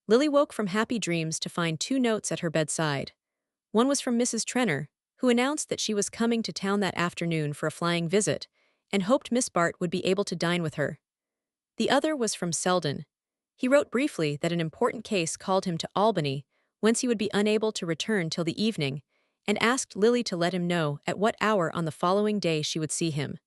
Lily woke from happy dreams to find two notes at her bedside. One was from Mrs. Trenor, who announced that she was coming to town that afternoon for a flying visit, and hoped Miss Bart would be able to dine with her. The other was from Selden. He wrote briefly that an important case called him to Albany, whence he would be unable to return till the evening, and asked Lily to let him know at what hour on the following day she would see him.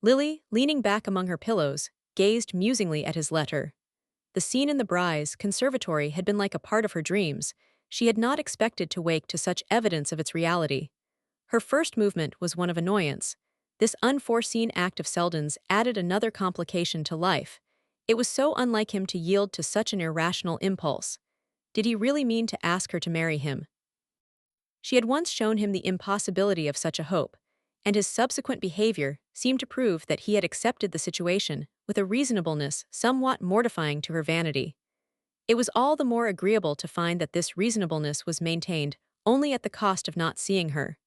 Lily, leaning back among her pillows, gazed musingly at his letter. The scene in the Bry's conservatory had been like a part of her dreams. She had not expected to wake to such evidence of its reality. Her first movement was one of annoyance. This unforeseen act of Selden's added another complication to life. It was so unlike him to yield to such an irrational impulse. Did he really mean to ask her to marry him? She had once shown him the impossibility of such a hope, and his subsequent behavior seemed to prove that he had accepted the situation with a reasonableness somewhat mortifying to her vanity. It was all the more agreeable to find that this reasonableness was maintained only at the cost of not seeing her.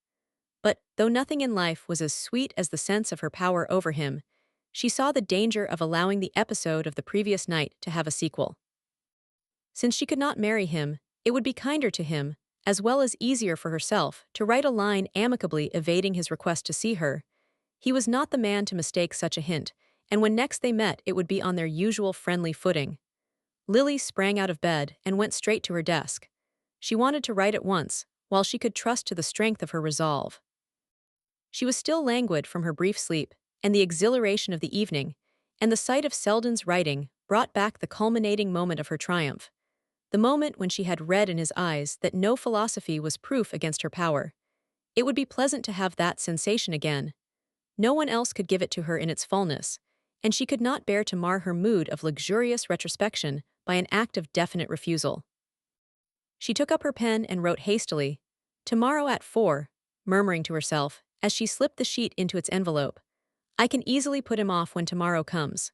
But, though nothing in life was as sweet as the sense of her power over him, she saw the danger of allowing the episode of the previous night to have a sequel. Since she could not marry him, it would be kinder to him, as well as easier for herself, to write a line amicably evading his request to see her. He was not the man to mistake such a hint, and when next they met it would be on their usual friendly footing. Lily sprang out of bed and went straight to her desk. She wanted to write at once, while she could trust to the strength of her resolve. She was still languid from her brief sleep and the exhilaration of the evening, and the sight of Selden's writing brought back the culminating moment of her triumph. The moment when she had read in his eyes that no philosophy was proof against her power. It would be pleasant to have that sensation again. No one else could give it to her in its fullness, and she could not bear to mar her mood of luxurious retrospection by an act of definite refusal. She took up her pen and wrote hastily, "Tomorrow at 4, murmuring to herself, as she slipped the sheet into its envelope. I can easily put him off when tomorrow comes.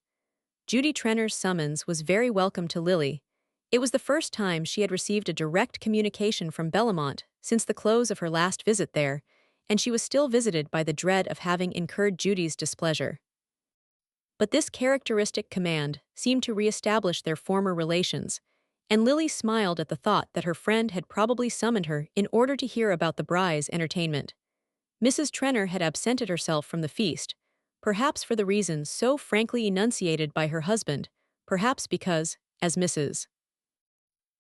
Judy Trenor's summons was very welcome to Lily. It was the first time she had received a direct communication from Bellamont since the close of her last visit there, and she was still visited by the dread of having incurred Judy's displeasure. But this characteristic command seemed to re-establish their former relations, and Lily smiled at the thought that her friend had probably summoned her in order to hear about the Bry's entertainment. Mrs. Trenor had absented herself from the feast, perhaps for the reasons so frankly enunciated by her husband, perhaps because, as Mrs.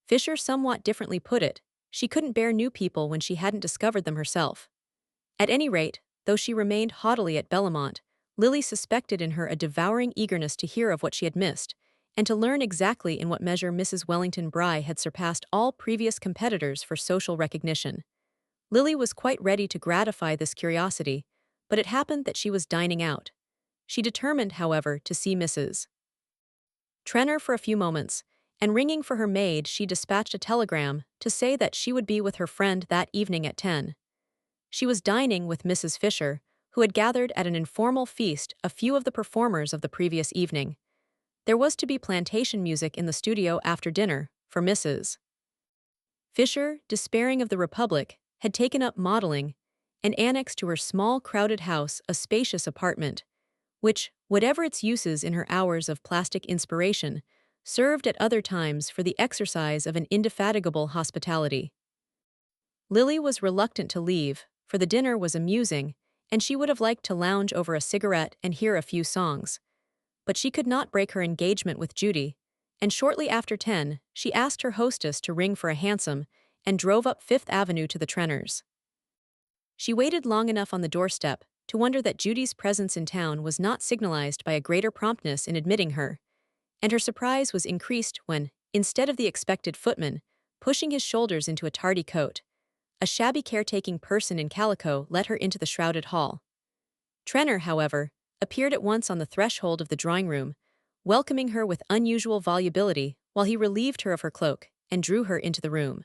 Fisher somewhat differently put it, she couldn't bear new people when she hadn't discovered them herself. At any rate, though she remained haughtily at Bellamont, Lily suspected in her a devouring eagerness to hear of what she had missed, and to learn exactly in what measure Mrs. Wellington Bry had surpassed all previous competitors for social recognition. Lily was quite ready to gratify this curiosity, but it happened that she was dining out. She determined, however, to see Mrs. Trenor for a few moments, and ringing for her maid she dispatched a telegram to say that she would be with her friend that evening at 10. She was dining with Mrs. Fisher, who had gathered at an informal feast a few of the performers of the previous evening. There was to be plantation music in the studio after dinner, for Mrs. Fisher, despairing of the Republic, had taken up modeling, and annexed to her small crowded house a spacious apartment, which, whatever its uses in her hours of plastic inspiration, served at other times for the exercise of an indefatigable hospitality. Lily was reluctant to leave, for the dinner was amusing, and she would have liked to lounge over a cigarette and hear a few songs. But she could not break her engagement with Judy, and shortly after 10, she asked her hostess to ring for a hansom and drove up Fifth Avenue to the Trenors. She waited long enough on the doorstep to wonder that Judy's presence in town was not signalized by a greater promptness in admitting her, and her surprise was increased when, instead of the expected footman, pushing his shoulders into a tardy coat, a shabby caretaking person in calico let her into the shrouded hall. Trenor, however, appeared at once on the threshold of the drawing-room, welcoming her with unusual volubility while he relieved her of her cloak and drew her into the room.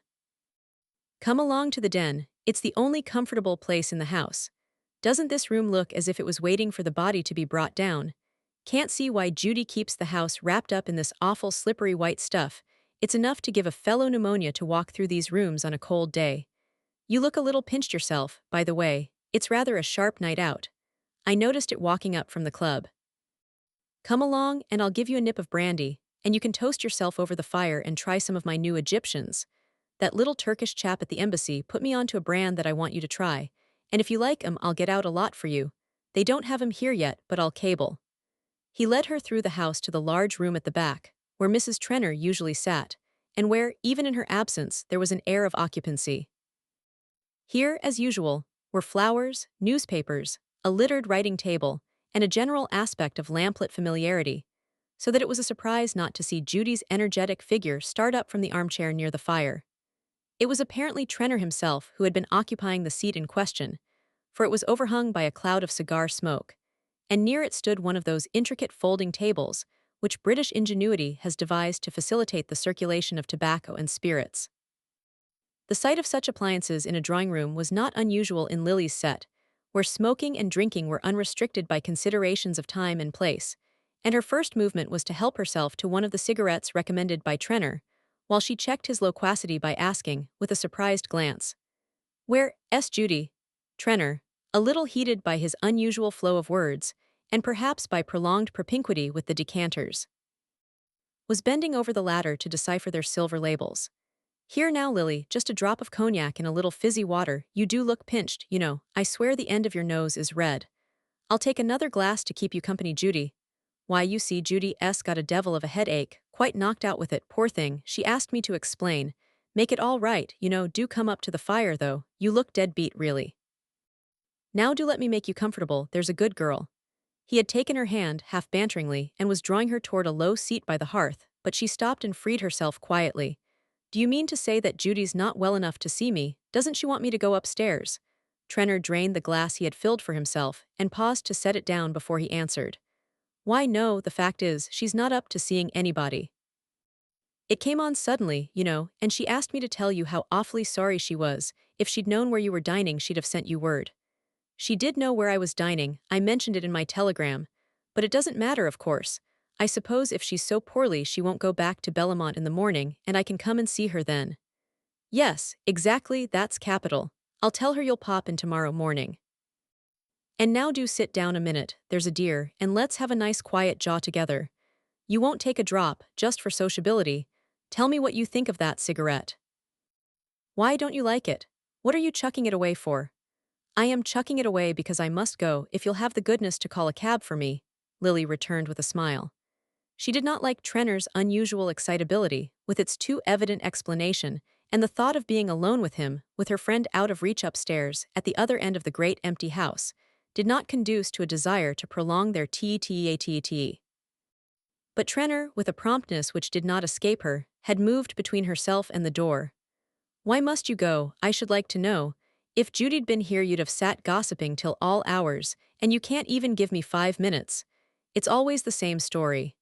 "Come along to the den, it's the only comfortable place in the house. Doesn't this room look as if it was waiting for the body to be brought down? Can't see why Judy keeps the house wrapped up in this awful slippery white stuff. It's enough to give a fellow pneumonia to walk through these rooms on a cold day. You look a little pinched yourself, by the way. It's rather a sharp night out. I noticed it walking up from the club. Come along and I'll give you a nip of brandy, and you can toast yourself over the fire and try some of my new Egyptians. That little Turkish chap at the embassy put me onto a brand that I want you to try, and if you like 'em, I'll get out a lot for you. They don't have 'em here yet, but I'll cable." He led her through the house to the large room at the back, where Mrs. Trenor usually sat, and where, even in her absence, there was an air of occupancy. Here, as usual, were flowers, newspapers, a littered writing table, and a general aspect of lamplit familiarity, so that it was a surprise not to see Judy's energetic figure start up from the armchair near the fire. It was apparently Trenor himself who had been occupying the seat in question, for it was overhung by a cloud of cigar smoke, and near it stood one of those intricate folding tables which British ingenuity has devised to facilitate the circulation of tobacco and spirits. The sight of such appliances in a drawing room was not unusual in Lily's set, where smoking and drinking were unrestricted by considerations of time and place, and her first movement was to help herself to one of the cigarettes recommended by Trenor, while she checked his loquacity by asking, with a surprised glance, "Where's Judy?" Trenor, a little heated by his unusual flow of words, and perhaps by prolonged propinquity with the decanters, was bending over the latter to decipher their silver labels. "Here now, Lily, just a drop of cognac and a little fizzy water. You do look pinched, you know. I swear the end of your nose is red. I'll take another glass to keep you company, Judy. Why, you see, Judy's got a devil of a headache, quite knocked out with it, poor thing. She asked me to explain. Make it all right, you know. Do come up to the fire, though. You look dead beat, really. Now do let me make you comfortable, there's a good girl." He had taken her hand, half banteringly, and was drawing her toward a low seat by the hearth, but she stopped and freed herself quietly. "Do you mean to say that Judy's not well enough to see me? Doesn't she want me to go upstairs?" Trenor drained the glass he had filled for himself and paused to set it down before he answered. "Why, no, the fact is, she's not up to seeing anybody. It came on suddenly, you know, and she asked me to tell you how awfully sorry she was. If she'd known where you were dining, she'd have sent you word. She did know where I was dining, I mentioned it in my telegram. But it doesn't matter, of course. I suppose if she's so poorly she won't go back to Bellamont in the morning, and I can come and see her then." "Yes, exactly, that's capital. I'll tell her you'll pop in tomorrow morning. And now do sit down a minute, there's a dear, and let's have a nice quiet jaw together. You won't take a drop, just for sociability. Tell me what you think of that cigarette. Why don't you like it? What are you chucking it away for?" "I am chucking it away because I must go, if you'll have the goodness to call a cab for me," Lily returned with a smile. She did not like Trenor's unusual excitability, with its too evident explanation, and the thought of being alone with him, with her friend out of reach upstairs, at the other end of the great empty house, did not conduce to a desire to prolong their tea. But Trenor, with a promptness which did not escape her, had moved between herself and the door. "Why must you go, I should like to know? If Judy'd been here you'd have sat gossiping till all hours, and you can't even give me 5 minutes. It's always the same story.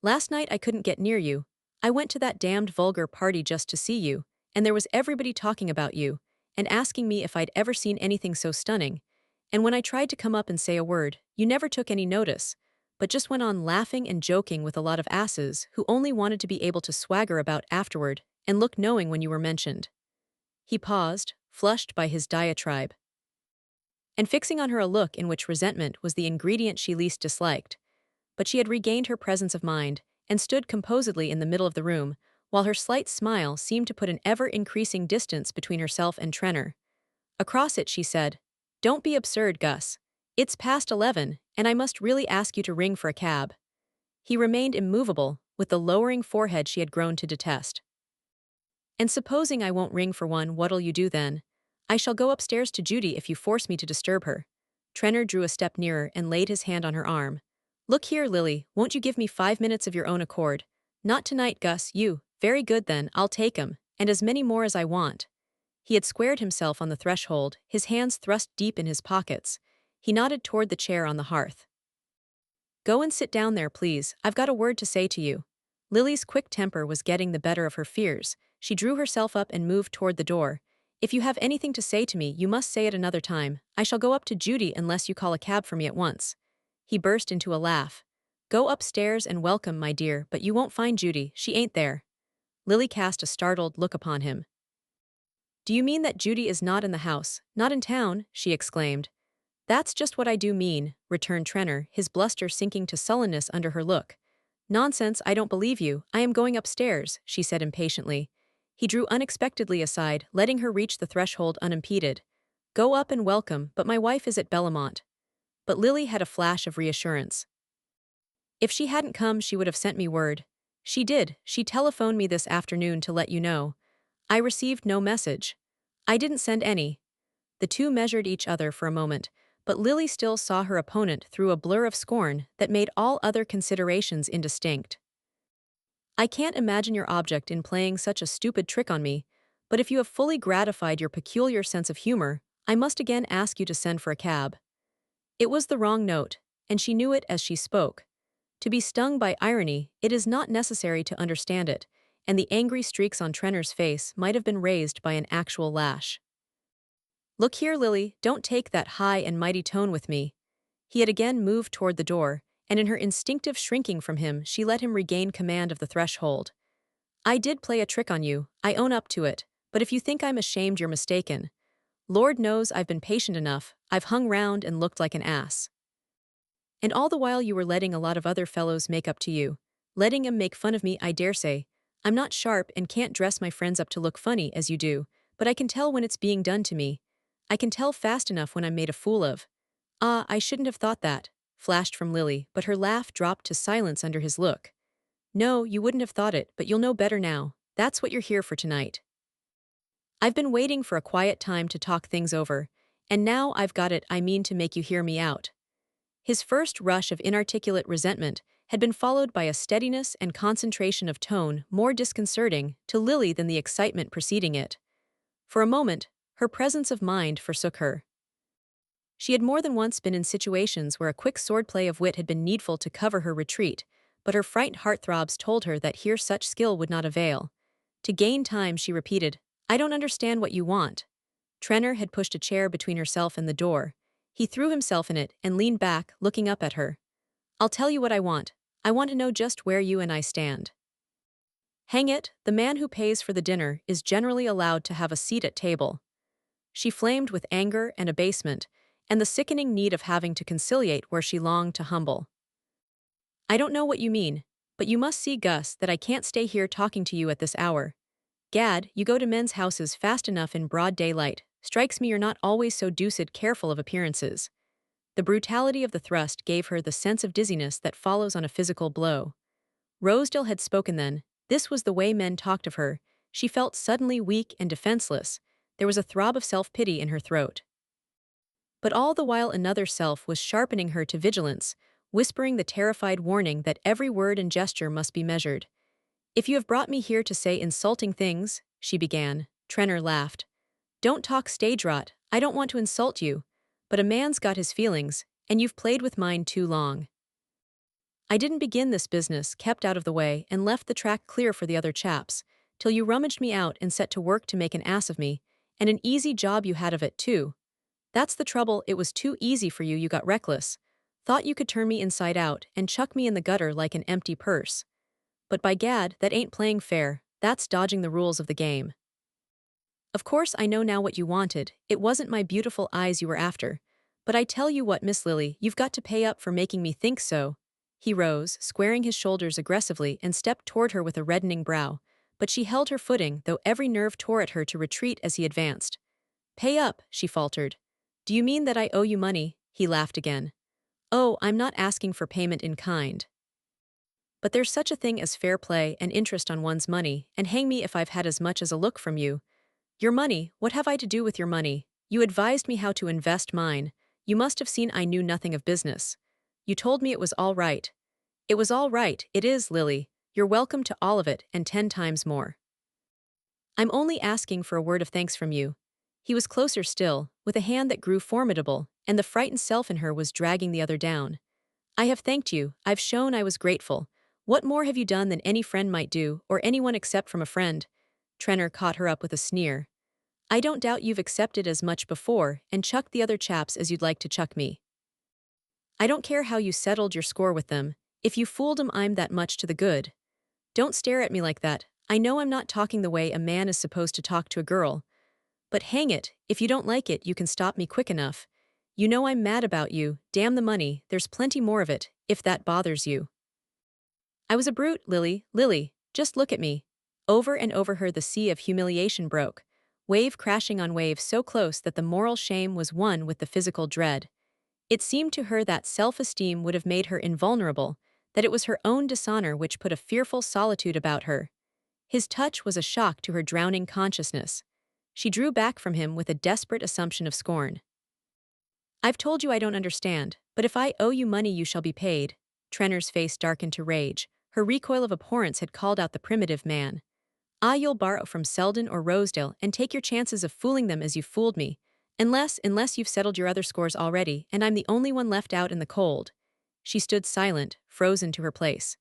Last night I couldn't get near you. I went to that damned vulgar party just to see you, and there was everybody talking about you, and asking me if I'd ever seen anything so stunning. And when I tried to come up and say a word, you never took any notice, but just went on laughing and joking with a lot of asses who only wanted to be able to swagger about afterward and look knowing when you were mentioned." He paused, flushed by his diatribe, and fixing on her a look in which resentment was the ingredient she least disliked. But she had regained her presence of mind, and stood composedly in the middle of the room, while her slight smile seemed to put an ever-increasing distance between herself and Trenor. Across it she said, "Don't be absurd, Gus. It's past 11, and I must really ask you to ring for a cab." He remained immovable, with the lowering forehead she had grown to detest. "And supposing I won't ring for one, what'll you do then?" "I shall go upstairs to Judy if you force me to disturb her." Trenor drew a step nearer and laid his hand on her arm. "Look here, Lily, won't you give me 5 minutes of your own accord?" "Not tonight, Gus, you." "Very good then, I'll take 'em, and as many more as I want." He had squared himself on the threshold, his hands thrust deep in his pockets. He nodded toward the chair on the hearth. "Go and sit down there, please, I've got a word to say to you." Lily's quick temper was getting the better of her fears. She drew herself up and moved toward the door. "If you have anything to say to me, you must say it another time. I shall go up to Judy unless you call a cab for me at once." He burst into a laugh. "Go upstairs and welcome, my dear, but you won't find Judy, she ain't there." Lily cast a startled look upon him. "Do you mean that Judy is not in the house, not in town?" she exclaimed. "That's just what I do mean," returned Trenor, his bluster sinking to sullenness under her look. Nonsense, I don't believe you. I am going upstairs, she said impatiently. He drew unexpectedly aside, letting her reach the threshold unimpeded. Go up and welcome, but my wife is at Bellamont. But Lily had a flash of reassurance. If she hadn't come, she would have sent me word. She did. She telephoned me this afternoon to let you know. I received no message. I didn't send any. The two measured each other for a moment, but Lily still saw her opponent through a blur of scorn that made all other considerations indistinct. I can't imagine your object in playing such a stupid trick on me, but if you have fully gratified your peculiar sense of humor, I must again ask you to send for a cab. It was the wrong note, and she knew it as she spoke. To be stung by irony, it is not necessary to understand it, and the angry streaks on Trenor's face might have been raised by an actual lash. Look here, Lily, don't take that high and mighty tone with me. He had again moved toward the door, and in her instinctive shrinking from him, she let him regain command of the threshold. I did play a trick on you, I own up to it, but if you think I'm ashamed, you're mistaken. Lord knows I've been patient enough, I've hung round and looked like an ass. And all the while you were letting a lot of other fellows make up to you. Letting 'em make fun of me, I dare say. I'm not sharp and can't dress my friends up to look funny as you do, but I can tell when it's being done to me. I can tell fast enough when I'm made a fool of. Ah, I shouldn't have thought that, flashed from Lily, but her laugh dropped to silence under his look. No, you wouldn't have thought it, but you'll know better now. That's what you're here for tonight. I've been waiting for a quiet time to talk things over, and now I've got it. I mean to make you hear me out. His first rush of inarticulate resentment had been followed by a steadiness and concentration of tone more disconcerting to Lily than the excitement preceding it. For a moment, her presence of mind forsook her. She had more than once been in situations where a quick swordplay of wit had been needful to cover her retreat, but her frightened heartthrobs told her that here such skill would not avail. To gain time, she repeated, I don't understand what you want. Trenor had pushed a chair between herself and the door. He threw himself in it and leaned back, looking up at her. I'll tell you what I want. I want to know just where you and I stand. Hang it, the man who pays for the dinner is generally allowed to have a seat at table. She flamed with anger and abasement, and the sickening need of having to conciliate where she longed to humble. I don't know what you mean, but you must see, Gus, that I can't stay here talking to you at this hour. Gad, you go to men's houses fast enough in broad daylight. Strikes me you're not always so deuced careful of appearances. The brutality of the thrust gave her the sense of dizziness that follows on a physical blow. Rosedale had spoken then. This was the way men talked of her. She felt suddenly weak and defenseless. There was a throb of self-pity in her throat. But all the while another self was sharpening her to vigilance, whispering the terrified warning that every word and gesture must be measured. If you have brought me here to say insulting things, she began. Trenor laughed. Don't talk stage rot, I don't want to insult you, but a man's got his feelings, and you've played with mine too long. I didn't begin this business, kept out of the way, and left the track clear for the other chaps, till you rummaged me out and set to work to make an ass of me, and an easy job you had of it too. That's the trouble, it was too easy for you, you got reckless. Thought you could turn me inside out and chuck me in the gutter like an empty purse. But by gad, that ain't playing fair, that's dodging the rules of the game. Of course I know now what you wanted, it wasn't my beautiful eyes you were after. But I tell you what, Miss Lily, you've got to pay up for making me think so. He rose, squaring his shoulders aggressively, and stepped toward her with a reddening brow. But she held her footing, though every nerve tore at her to retreat as he advanced. Pay up, she faltered. Do you mean that I owe you money? He laughed again. Oh, I'm not asking for payment in kind. But there's such a thing as fair play and interest on one's money, and hang me if I've had as much as a look from you. Your money, what have I to do with your money? You advised me how to invest mine. You must have seen I knew nothing of business. You told me it was all right. It was all right, it is, Lily. You're welcome to all of it, and 10 times more. I'm only asking for a word of thanks from you. He was closer still, with a hand that grew formidable, and the frightened self in her was dragging the other down. I have thanked you, I've shown I was grateful. What more have you done than any friend might do, or anyone except from a friend? Trenor caught her up with a sneer. I don't doubt you've accepted as much before and chucked the other chaps as you'd like to chuck me. I don't care how you settled your score with them. If you fooled 'em, I'm that much to the good. Don't stare at me like that. I know I'm not talking the way a man is supposed to talk to a girl. But hang it, if you don't like it, you can stop me quick enough. You know I'm mad about you, damn the money, there's plenty more of it, if that bothers you. I was a brute, Lily, Lily, just look at me. Over and over her the sea of humiliation broke, wave crashing on wave so close that the moral shame was one with the physical dread. It seemed to her that self-esteem would have made her invulnerable, that it was her own dishonor which put a fearful solitude about her. His touch was a shock to her drowning consciousness. She drew back from him with a desperate assumption of scorn. I've told you I don't understand, but if I owe you money you shall be paid. Trenor's face darkened to rage. Her recoil of abhorrence had called out the primitive man. Ah, you'll borrow from Selden or Rosedale and take your chances of fooling them as you fooled me. Unless you've settled your other scores already, and I'm the only one left out in the cold. She stood silent, frozen to her place.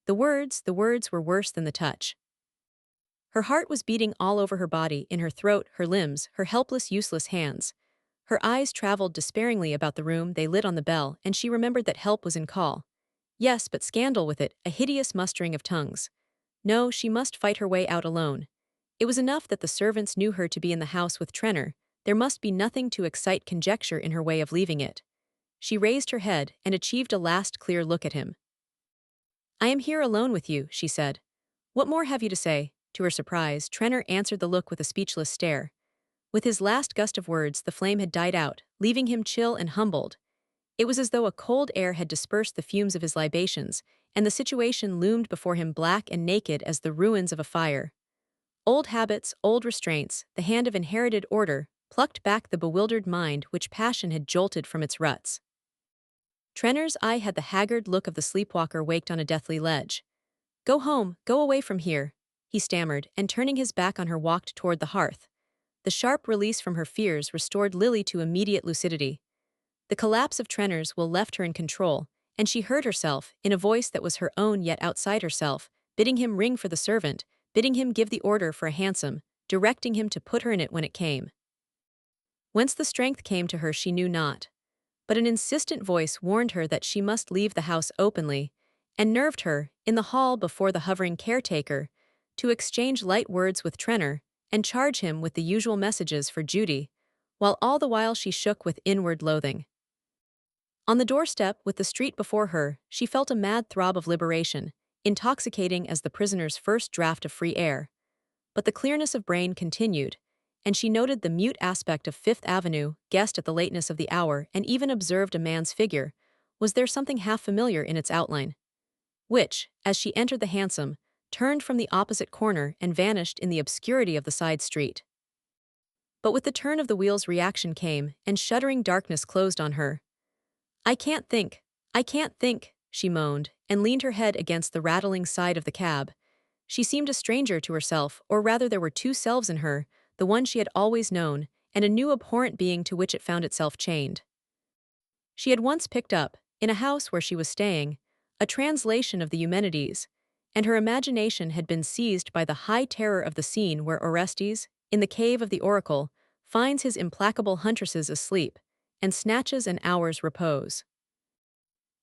The words were worse than the touch. Her heart was beating all over her body, in her throat, her limbs, her helpless, useless hands. Her eyes traveled despairingly about the room, they lit on the bell, and she remembered that help was in call. Yes, but scandal with it, a hideous mustering of tongues. No, she must fight her way out alone. It was enough that the servants knew her to be in the house with Trenor. There must be nothing to excite conjecture in her way of leaving it. She raised her head and achieved a last clear look at him. I am here alone with you, she said. What more have you to say? To her surprise, Trenor answered the look with a speechless stare. With his last gust of words, the flame had died out, leaving him chill and humbled. It was as though a cold air had dispersed the fumes of his libations, and the situation loomed before him black and naked as the ruins of a fire. Old habits, old restraints, the hand of inherited order, plucked back the bewildered mind which passion had jolted from its ruts. Trenor's eye had the haggard look of the sleepwalker waked on a deathly ledge. Go home, go away from here, he stammered, and turning his back on her walked toward the hearth. The sharp release from her fears restored Lily to immediate lucidity. The collapse of Trenor's will left her in control, and she heard herself, in a voice that was her own yet outside herself, bidding him ring for the servant, bidding him give the order for a hansom, directing him to put her in it when it came. Whence the strength came to her she knew not. But an insistent voice warned her that she must leave the house openly, and nerved her, in the hall before the hovering caretaker, to exchange light words with Trenor, and charge him with the usual messages for Judy, while all the while she shook with inward loathing. On the doorstep, with the street before her, she felt a mad throb of liberation, intoxicating as the prisoner's first draught of free air. But the clearness of brain continued, and she noted the mute aspect of Fifth Avenue, guessed at the lateness of the hour, and even observed a man's figure. Was there something half familiar in its outline? Which, as she entered the hansom, turned from the opposite corner and vanished in the obscurity of the side street. But with the turn of the wheels reaction came, and shuddering darkness closed on her. I can't think, she moaned, and leaned her head against the rattling side of the cab. She seemed a stranger to herself, or rather there were two selves in her, the one she had always known, and a new abhorrent being to which it found itself chained. She had once picked up, in a house where she was staying, a translation of the Eumenides, and her imagination had been seized by the high terror of the scene where Orestes, in the cave of the oracle, finds his implacable huntresses asleep, and snatches an hour's repose.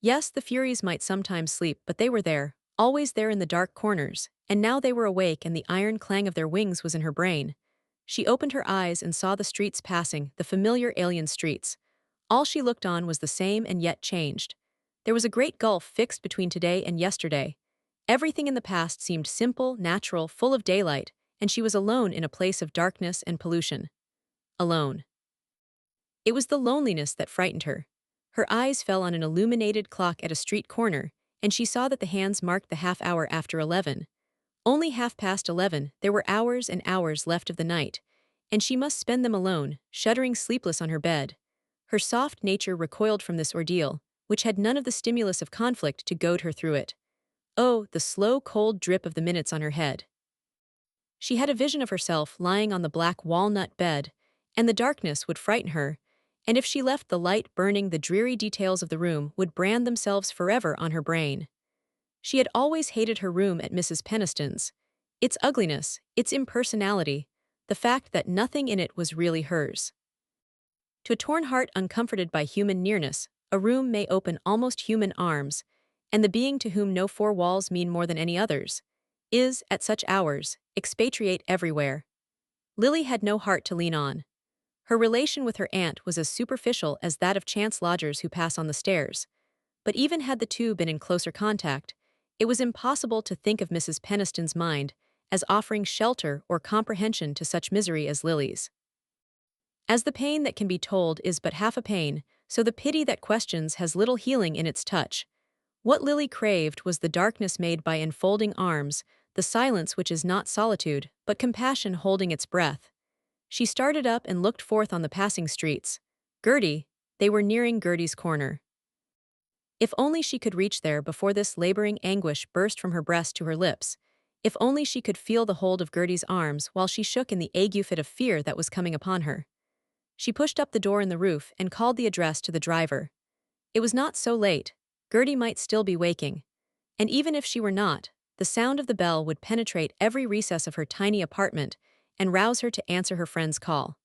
Yes, the Furies might sometimes sleep, but they were there, always there in the dark corners, and now they were awake and the iron clang of their wings was in her brain. She opened her eyes and saw the streets passing, the familiar alien streets. All she looked on was the same and yet changed. There was a great gulf fixed between today and yesterday. Everything in the past seemed simple, natural, full of daylight, and she was alone in a place of darkness and pollution. Alone. It was the loneliness that frightened her. Her eyes fell on an illuminated clock at a street corner, and she saw that the hands marked the half hour after 11. Only 11:30, there were hours and hours left of the night, and she must spend them alone, shuddering sleepless on her bed. Her soft nature recoiled from this ordeal, which had none of the stimulus of conflict to goad her through it. Oh, the slow, cold drip of the minutes on her head. She had a vision of herself lying on the black walnut bed, and the darkness would frighten her, and if she left the light burning, the dreary details of the room would brand themselves forever on her brain. She had always hated her room at Mrs. Peniston's. Its ugliness, its impersonality, the fact that nothing in it was really hers. To a torn heart uncomforted by human nearness, a room may open almost human arms, and the being to whom no four walls mean more than any others, is, at such hours, expatriate everywhere. Lily had no heart to lean on. Her relation with her aunt was as superficial as that of chance lodgers who pass on the stairs. But even had the two been in closer contact, It was impossible to think of Mrs. Peniston's mind as offering shelter or comprehension to such misery as Lily's. As the pain that can be told is but half a pain, so the pity that questions has little healing in its touch. What Lily craved was the darkness made by enfolding arms, the silence which is not solitude, but compassion holding its breath. She started up and looked forth on the passing streets. Gertie, they were nearing Gertie's corner. If only she could reach there before this laboring anguish burst from her breast to her lips. If only she could feel the hold of Gertie's arms while she shook in the ague fit of fear that was coming upon her. She pushed up the door in the roof and called the address to the driver. It was not so late. Gertie might still be waking. And even if she were not, the sound of the bell would penetrate every recess of her tiny apartment and rouse her to answer her friend's call.